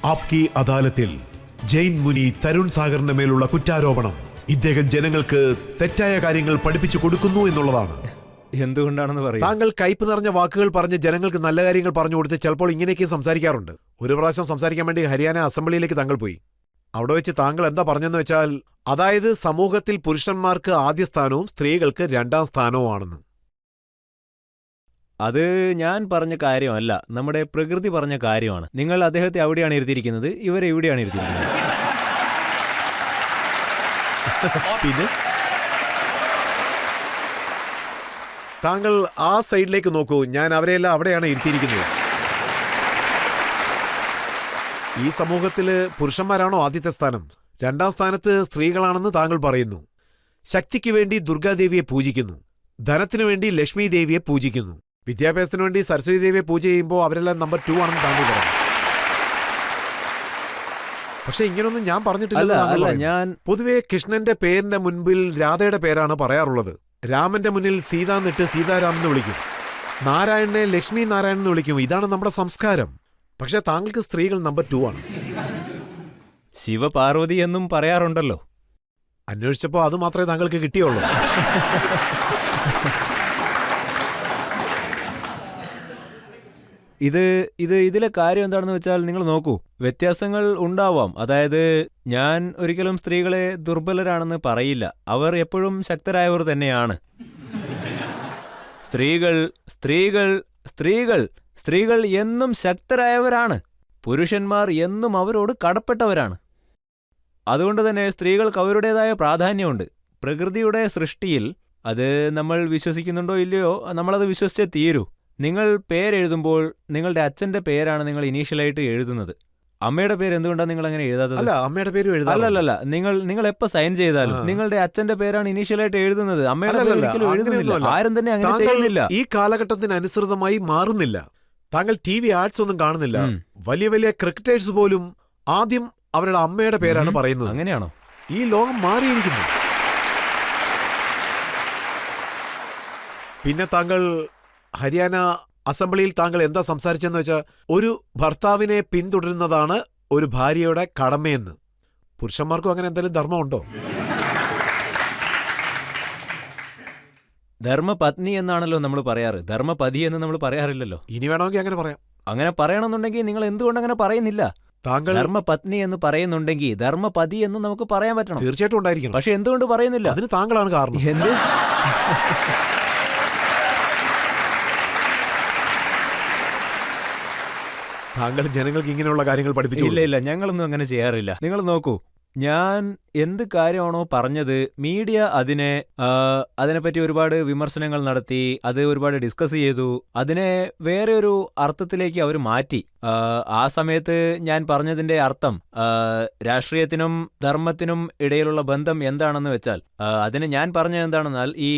ആപ്കി അദാലത്തിൽ ജെയിൻ മുനി തരുൺ സാഗറിന്റെ മേലുള്ള കുറ്റാരോപണം ഇദ്ദേഹം ജനങ്ങൾക്ക് തെറ്റായ കാര്യങ്ങൾ പഠിപ്പിച്ചു കൊടുക്കുന്നു എന്നുള്ളതാണ്. എന്തുകൊണ്ടാണെന്ന് പറയും. താങ്കൾ കയ്പ് നിറഞ്ഞ വാക്കുകൾ പറഞ്ഞ് ജനങ്ങൾക്ക് നല്ല കാര്യങ്ങൾ പറഞ്ഞു കൊടുത്ത് ചിലപ്പോൾ ഇങ്ങനെയൊക്കെ സംസാരിക്കാറുണ്ട്. ഒരു പ്രാവശ്യം സംസാരിക്കാൻ വേണ്ടി ഹരിയാന അസംബ്ലിയിലേക്ക് താങ്കൾ പോയി. അവിടെ വെച്ച് താങ്കൾ എന്താ പറഞ്ഞെന്ന് വെച്ചാൽ, അതായത് സമൂഹത്തിൽ പുരുഷന്മാർക്ക് ആദ്യ സ്ഥാനവും സ്ത്രീകൾക്ക് രണ്ടാം സ്ഥാനവും ആണെന്ന്. അത് ഞാൻ പറഞ്ഞ കാര്യമല്ല, നമ്മുടെ പ്രകൃതി പറഞ്ഞ കാര്യമാണ്. നിങ്ങൾ അദ്ദേഹത്തെ അവിടെയാണ് ഇരുത്തിയിരിക്കുന്നത്, ഇവരെ ഇവിടെയാണ് ഇരുത്തിയിരിക്കുന്നത്. പിന്നെ താങ്കൾ ആ സൈഡിലേക്ക് നോക്കൂ, ഞാൻ അവരെയെല്ലാം അവിടെയാണ് ഇരുത്തിയിരിക്കുന്നത്. ഈ സമൂഹത്തില് പുരുഷന്മാരാണോ ആദ്യത്തെ സ്ഥാനം? രണ്ടാം സ്ഥാനത്ത് സ്ത്രീകളാണെന്ന് താങ്കൾ പറയുന്നു. ശക്തിക്ക് വേണ്ടി ദുർഗാദേവിയെ പൂജിക്കുന്നു, ധനത്തിനു വേണ്ടി ലക്ഷ്മി ദേവിയെ പൂജിക്കുന്നു, വിദ്യാഭ്യാസത്തിനു വേണ്ടി സരസ്വതി ദേവിയെ പൂജ ചെയ്യുമ്പോൾ അവരെല്ലാം നമ്പർ 2 ആണെന്ന് താങ്കൾ പറഞ്ഞു. പക്ഷെ ഇങ്ങനൊന്നും ഞാൻ പറഞ്ഞിട്ടില്ല. ഞാൻ പൊതുവെ കൃഷ്ണന്റെ പേരിന്റെ മുൻപിൽ രാധയുടെ പേരാണ് പറയാറുള്ളത്. രാമന്റെ മുന്നിൽ സീത എന്നിട്ട് സീതാരാം എന്ന് വിളിക്കും, നാരായണനെ ലക്ഷ്മി നാരായണൻ എന്ന് വിളിക്കും. ഇതാണ് നമ്മുടെ സംസ്കാരം. പക്ഷെ താങ്കൾക്ക് സ്ത്രീകൾ നമ്പർ 2 ആണ്. ശിവപാർവതി എന്നും പറയാറുണ്ടല്ലോ. അന്വേഷിച്ചപ്പോ അത് മാത്രമേ താങ്കൾക്ക് കിട്ടിയുള്ളൂ. ഇതിലെ കാര്യം എന്താണെന്ന് വെച്ചാൽ, നിങ്ങൾ നോക്കൂ, വ്യത്യാസങ്ങൾ ഉണ്ടാവാം. അതായത് ഞാൻ ഒരിക്കലും സ്ത്രീകളെ ദുർബലരാണെന്ന് പറയില്ല. അവർ എപ്പോഴും ശക്തരായവർ തന്നെയാണ്. സ്ത്രീകൾ സ്ത്രീകൾ സ്ത്രീകൾ സ്ത്രീകൾ എന്നും ശക്തരായവരാണ്. പുരുഷന്മാർ എന്നും അവരോട് കടപ്പെട്ടവരാണ്. അതുകൊണ്ട് തന്നെ സ്ത്രീകൾക്ക് അവരുടേതായ പ്രാധാന്യമുണ്ട്. പ്രകൃതിയുടെ സൃഷ്ടിയിൽ അത് നമ്മൾ വിശ്വസിക്കുന്നുണ്ടോ ഇല്ലയോ, നമ്മളത് വിശ്വസിച്ചേ തീരൂ. നിങ്ങൾ പേരെഴുതുമ്പോൾ നിങ്ങളുടെ അച്ഛന്റെ പേരാണ് നിങ്ങൾ ഇനീഷ്യലായിട്ട് എഴുതുന്നത്. അമ്മയുടെ പേര് എന്തുകൊണ്ടാണ് നിങ്ങൾ അങ്ങനെ എഴുതാത്തത്? അമ്മയുടെ പേര് അല്ലല്ല, നിങ്ങൾ എപ്പോ സൈൻ ചെയ്താലും നിങ്ങളുടെ അച്ഛന്റെ പേരാണ് ഇനീഷ്യലായിട്ട് എഴുതുന്നത്. അമ്മയുടെ പേര് ഒരിക്കലും എഴുതുന്നില്ല. ആരും തന്നെ അങ്ങനെ ചെയ്യുന്നില്ല. ഈ കാലഘട്ടത്തിന് അനുസൃതമായി മാറുന്നില്ല. താങ്കൾ TV ആഡ്സ് ഒന്നും കാണുന്നില്ല. വലിയ വലിയ ക്രിക്കറ്റേഴ്സ് പോലും ആദ്യം അവരുടെ അമ്മയുടെ പേരാണ് പറയുന്നത്. അങ്ങനെയാണോ? ഈ ലോകം മാറിയിരിക്കുന്നു. പിന്നെ താങ്കൾ ഹരിയാന അസംബ്ലിയിൽ താങ്കൾ എന്താ സംസാരിച്ചെന്ന് വെച്ചാൽ, ഒരു ഭർത്താവിനെ പിന്തുടരുന്നതാണ് ഒരു ഭാര്യയുടെ കടമയെന്ന്. പുരുഷന്മാർക്കും അങ്ങനെ എന്തെങ്കിലും ധർമ്മമുണ്ടോ? ധർമ്മപത്നി എന്നാണല്ലോ നമ്മൾ പറയാറ്, ധർമ്മപതി എന്ന് നമ്മൾ പറയാറില്ലല്ലോ. ഇനി വേണമെങ്കിൽ അങ്ങനെ പറയാം. അങ്ങനെ പറയണമെന്നുണ്ടെങ്കിൽ നിങ്ങൾ എന്തുകൊണ്ട് അങ്ങനെ പറയുന്നില്ല? താങ്കൾ ധർമ്മപത്നി എന്ന് പറയുന്നുണ്ടെങ്കിൽ ധർമ്മപതി എന്ന് നമുക്ക് പറയാൻ പറ്റണം. തീർച്ചയായിട്ടും ഉണ്ടായിരിക്കണം. പക്ഷെ എന്തുകൊണ്ട് പറയുന്നില്ല? അതിന് താങ്കളാണ് കാരണം. എന്ത്? താങ്കൾ ജനങ്ങൾക്ക് ഇങ്ങനെയുള്ള കാര്യങ്ങൾ പഠിപ്പിച്ചു? ഇല്ല, ഞങ്ങളൊന്നും അങ്ങനെ ചെയ്യാറില്ല. നിങ്ങൾ നോക്കൂ, ഞാൻ എന്ത് കാര്യമാണോ പറഞ്ഞത്, മീഡിയ അതിനെപ്പറ്റി ഒരുപാട് വിമർശനങ്ങൾ നടത്തി, അത് ഒരുപാട് ഡിസ്കസ് ചെയ്തു, അതിനെ വേറെ ഒരു അർത്ഥത്തിലേക്ക് അവർ മാറ്റി. ആ സമയത്ത് ഞാൻ പറഞ്ഞതിന്റെ അർത്ഥം രാഷ്ട്രീയത്തിനും ധർമ്മത്തിനും ഇടയിലുള്ള ബന്ധം എന്താണെന്ന് വെച്ചാൽ, അതിന് ഞാൻ പറഞ്ഞത് എന്താണെന്നാൽ, ഈ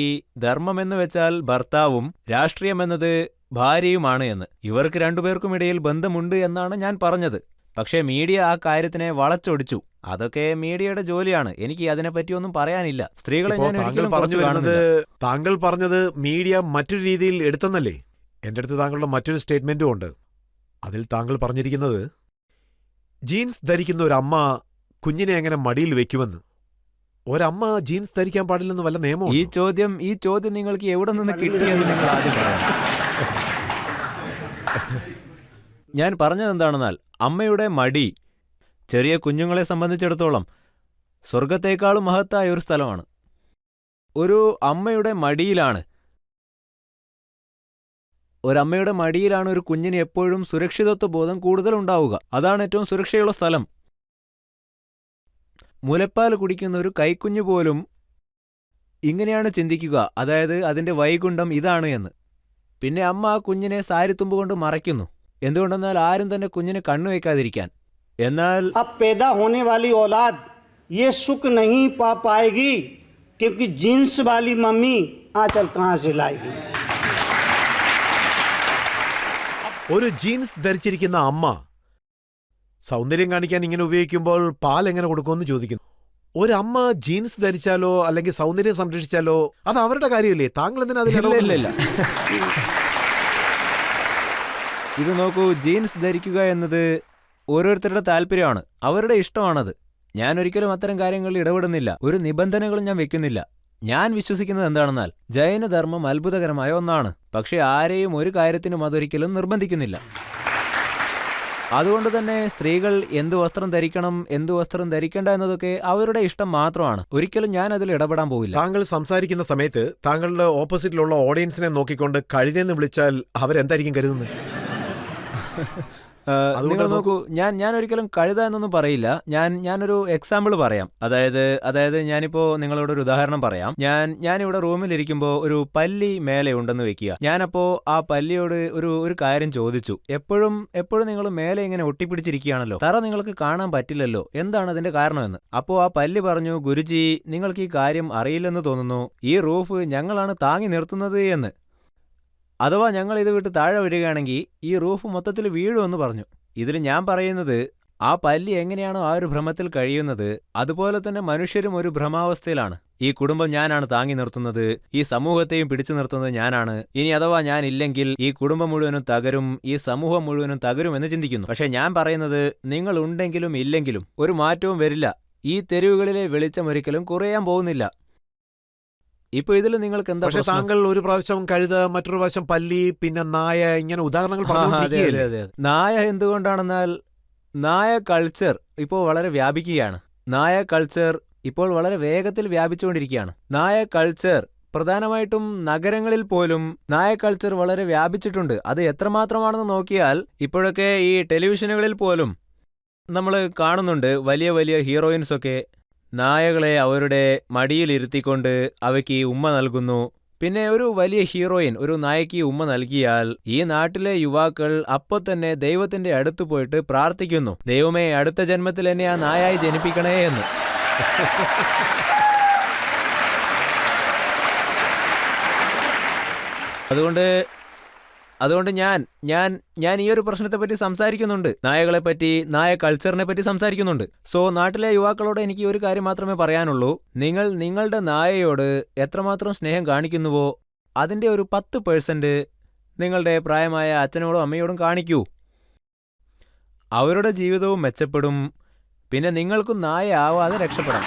ധർമ്മം എന്ന് വെച്ചാൽ ഭർത്താവും രാഷ്ട്രീയം എന്നത് ഭാര്യയുമാണ് എന്ന്. ഇവർക്ക് രണ്ടുപേർക്കും ഇടയിൽ ബന്ധമുണ്ട് എന്നാണ് ഞാൻ പറഞ്ഞത്. പക്ഷേ മീഡിയ ആ കാര്യത്തിനെ വളച്ചൊടിച്ചു. അതൊക്കെ മീഡിയയുടെ ജോലിയാണ്. എനിക്ക് അതിനെപ്പറ്റിയൊന്നും പറയാനില്ല. സ്ത്രീകളെ ഞാൻ ഒരിക്കലും പറഞ്ഞു കാണുന്നത്. താങ്കൾ പറഞ്ഞത് മീഡിയ മറ്റൊരു രീതിയിൽ എടുത്തെന്നല്ലേ? എൻ്റെ അടുത്ത് താങ്കളുടെ മറ്റൊരു സ്റ്റേറ്റ്മെന്റും ഉണ്ട്. അതിൽ താങ്കൾ പറഞ്ഞിരിക്കുന്നത്, ജീൻസ് ധരിക്കുന്ന ഒരമ്മ കുഞ്ഞിനെ എങ്ങനെ മടിയിൽ വെക്കുമെന്ന്. ഒരമ്മ ജീൻസ് ധരിക്കാൻ പാടില്ലെന്ന് വല്ല നിയമം? ഈ ചോദ്യം നിങ്ങൾക്ക് എവിടെ നിന്ന് കിട്ടിയെന്ന് നിങ്ങൾ ആദ്യം പറയാം. ഞാൻ പറഞ്ഞത് എന്താണെന്നാൽ, അമ്മയുടെ മടി ചെറിയ കുഞ്ഞുങ്ങളെ സംബന്ധിച്ചിടത്തോളം സ്വർഗത്തേക്കാളും മഹത്തായ ഒരു സ്ഥലമാണ്. ഒരു അമ്മയുടെ മടിയിലാണ് ഒരു കുഞ്ഞിന് എപ്പോഴും സുരക്ഷിതത്വ ബോധം കൂടുതൽ ഉണ്ടാവുക. അതാണ് ഏറ്റവും സുരക്ഷയുള്ള സ്ഥലം. മുലപ്പാൽ കുടിക്കുന്ന ഒരു കൈക്കുഞ്ഞു പോലും ഇങ്ങനെയാണ് ചിന്തിക്കുക, അതായത് അതിന്റെ വൈകുണ്ഠം ഇതാണ് എന്ന്. പിന്നെ അമ്മ ആ കുഞ്ഞിനെ സാരിത്തുമ്പ് കൊണ്ട് മറയ്ക്കുന്നു. എന്തുകൊണ്ടെന്നാൽ ആരും തന്നെ കുഞ്ഞിനെ കണ്ണുവയ്ക്കാതിരിക്കാൻ. എന്നാൽ अब पैदा होने वाली औलाद ये सुख नहीं पा पाएगी क्योंकि जीन्स वाली मम्मी आंचल कहां से लाएगी. ഒരു ജീൻസ് ധരിച്ചിരിക്കുന്ന അമ്മ സൗന്ദര്യം കാണിക്കാൻ ഇങ്ങനെ ഉപയോഗിക്കുമ്പോൾ പാൽ എങ്ങനെ കൊടുക്കുമെന്ന് ചോദിക്കുന്നു. ഒരമ്മ ജീൻസ് ധരിച്ചാലോ അല്ലെങ്കിൽ സൗന്ദര്യം സംരക്ഷിച്ചാലോ അത് അവരുടെ കാര്യമല്ലേ? താങ്കൾ എന്തിനാ അതിലില്ല? ഇത് നോക്കൂ, ജീൻസ് ധരിക്കുക എന്നത് ഓരോരുത്തരുടെ താല്പര്യമാണ്, അവരുടെ ഇഷ്ടമാണത്. ഞാൻ ഒരിക്കലും അത്തരം കാര്യങ്ങളിൽ ഇടപെടുന്നില്ല, ഒരു നിബന്ധനകളും ഞാൻ വെക്കുന്നില്ല. ഞാൻ വിശ്വസിക്കുന്നത് എന്താണെന്നാൽ ജൈനധർമ്മം അത്ഭുതകരമായ ഒന്നാണ്, പക്ഷെ ആരെയും ഒരു കാര്യത്തിനും അതൊരിക്കലും നിർബന്ധിക്കുന്നില്ല. അതുകൊണ്ട് തന്നെ സ്ത്രീകൾ എന്ത് വസ്ത്രം ധരിക്കണം, എന്ത് വസ്ത്രം ധരിക്കേണ്ട എന്നതൊക്കെ അവരുടെ ഇഷ്ടം മാത്രമാണ്. ഒരിക്കലും ഞാൻ അതിൽ ഇടപെടാൻ പോവില്ല. താങ്കൾ സംസാരിക്കുന്ന സമയത്ത് താങ്കളുടെ ഓപ്പോസിറ്റിലുള്ള ഓഡിയൻസിനെ നോക്കിക്കൊണ്ട് കഴുതെന്ന് വിളിച്ചാൽ അവരെന്തായിരിക്കും കരുതുന്നത്? നിങ്ങൾ നോക്കൂ, ഞാൻ ഒരിക്കലും കഴുത എന്നൊന്നും പറയില്ല. ഞാനൊരു എക്സാമ്പിൾ പറയാം. അതായത് ഞാനിപ്പോ നിങ്ങളോടൊരു ഉദാഹരണം പറയാം. ഞാനിവിടെ റൂമിലിരിക്കുമ്പോൾ ഒരു പല്ലി മേലെ ഉണ്ടെന്ന് വെക്കുക. ഞാനപ്പോ ആ പല്ലിയോട് ഒരു കാര്യം ചോദിച്ചു. എപ്പോഴും നിങ്ങൾ മേലെ ഇങ്ങനെ ഒട്ടിപ്പിടിച്ചിരിക്കുകയാണല്ലോ, തറ നിങ്ങൾക്ക് കാണാൻ പറ്റില്ലല്ലോ, എന്താണ് അതിന്റെ കാരണമെന്ന്. അപ്പോ ആ പല്ലി പറഞ്ഞു, ഗുരുജി, നിങ്ങൾക്ക് ഈ കാര്യം അറിയില്ലെന്ന് തോന്നുന്നു, ഈ റൂഫ് ഞങ്ങളാണ് താങ്ങി നിർത്തുന്നത് എന്ന്. അഥവാ ഞങ്ങൾ ഇത് വിട്ട് താഴെ വരികയാണെങ്കിൽ ഈ റൂഫ് മൊത്തത്തിൽ വീഴുമെന്ന് പറഞ്ഞു. ഇതിൽ ഞാൻ പറയുന്നത്, ആ പല്ലി എങ്ങനെയാണോ ആ ഒരു ഭ്രമത്തിൽ കഴിയുന്നത്, അതുപോലെ തന്നെ മനുഷ്യരും ഒരു ഭ്രമാവസ്ഥയിലാണ്. ഈ കുടുംബം ഞാനാണ് താങ്ങി നിർത്തുന്നത്, ഈ സമൂഹത്തെയും പിടിച്ചു നിർത്തുന്നത് ഞാനാണ്, ഇനി അഥവാ ഞാൻ ഇല്ലെങ്കിൽ ഈ കുടുംബം മുഴുവനും തകരും, ഈ സമൂഹം മുഴുവനും തകരും എന്ന് ചിന്തിക്കുന്നു. പക്ഷെ ഞാൻ പറയുന്നത്, നിങ്ങൾ ഉണ്ടെങ്കിലും ഇല്ലെങ്കിലും ഒരു മാറ്റവും വരില്ല. ഈ തെരുവുകളിലെ വെളിച്ചം ഒരിക്കലും കുറയാൻ പോകുന്നില്ല. ഇപ്പൊ ഇതിൽ നിങ്ങൾക്ക് എന്താ പക്ഷെ പ്രശ്നം? താങ്കൾ ഒരു പ്രാവശ്യം കഴുത, മറ്റൊരു പ്രാവശ്യം പല്ലി, പിന്നെ നായ, ഇങ്ങനെ ഉദാഹരണങ്ങൾ പറഞ്ഞുകൊണ്ടിരിക്കുകയല്ലേ? അതെ. നായ എന്തുകൊണ്ടാണെന്നാൽ നായ കൾച്ചർ ഇപ്പോൾ വളരെ വ്യാപിക്കുകയാണ്. നായ കൾച്ചർ ഇപ്പോൾ വളരെ വേഗത്തിൽ വ്യാപിച്ചുകൊണ്ടിരിക്കുകയാണ്. നായ കൾച്ചർ പ്രധാനമായിട്ടും നഗരങ്ങളിൽ പോലും നായ കൾച്ചർ വളരെ വ്യാപിച്ചിട്ടുണ്ട്. അത് എത്രമാത്രമാണെന്ന് നോക്കിയാൽ ഇപ്പോഴൊക്കെ ഈ ടെലിവിഷനുകളിൽ പോലും നമ്മൾ കാണുന്നുണ്ട്, വലിയ വലിയ ഹീറോയിൻസൊക്കെ നായകളെ അവരുടെ മടിയിലിരുത്തിക്കൊണ്ട് അവയ്ക്ക് ഉമ്മ നൽകുന്നു. പിന്നെ ഒരു വലിയ ഹീറോയിൻ ഒരു നായയ്ക്ക് ഉമ്മ നൽകിയാൽ ഈ നാട്ടിലെ യുവാക്കൾ അപ്പോൾ തന്നെ ദൈവത്തിന്റെ അടുത്ത് പോയിട്ട് പ്രാർത്ഥിക്കുന്നു, ദൈവമേ, അടുത്ത ജന്മത്തിൽ എന്നെ ആ നായായി ജനിപ്പിക്കണേ എന്ന്. അതുകൊണ്ട് ഞാൻ ഈ ഒരു പ്രശ്നത്തെ പറ്റി സംസാരിക്കുന്നുണ്ട്, നായകളെ പറ്റി, നായ കൾച്ചറിനെ പറ്റി സംസാരിക്കുന്നുണ്ട്. സോ നാട്ടിലെ യുവാക്കളോട് എനിക്ക് ഒരു കാര്യം മാത്രമേ പറയാനുള്ളൂ, നിങ്ങൾ നിങ്ങളുടെ നായയോട് എത്രമാത്രം സ്നേഹം കാണിക്കുന്നുവോ അതിന്റെ ഒരു 10% നിങ്ങളുടെ പ്രായമായ അച്ഛനോടും അമ്മയോടും കാണിക്കൂ. അവരുടെ ജീവിതവും മെച്ചപ്പെടും, പിന്നെ നിങ്ങൾക്കും നായ ആവാതെ രക്ഷപ്പെടാം.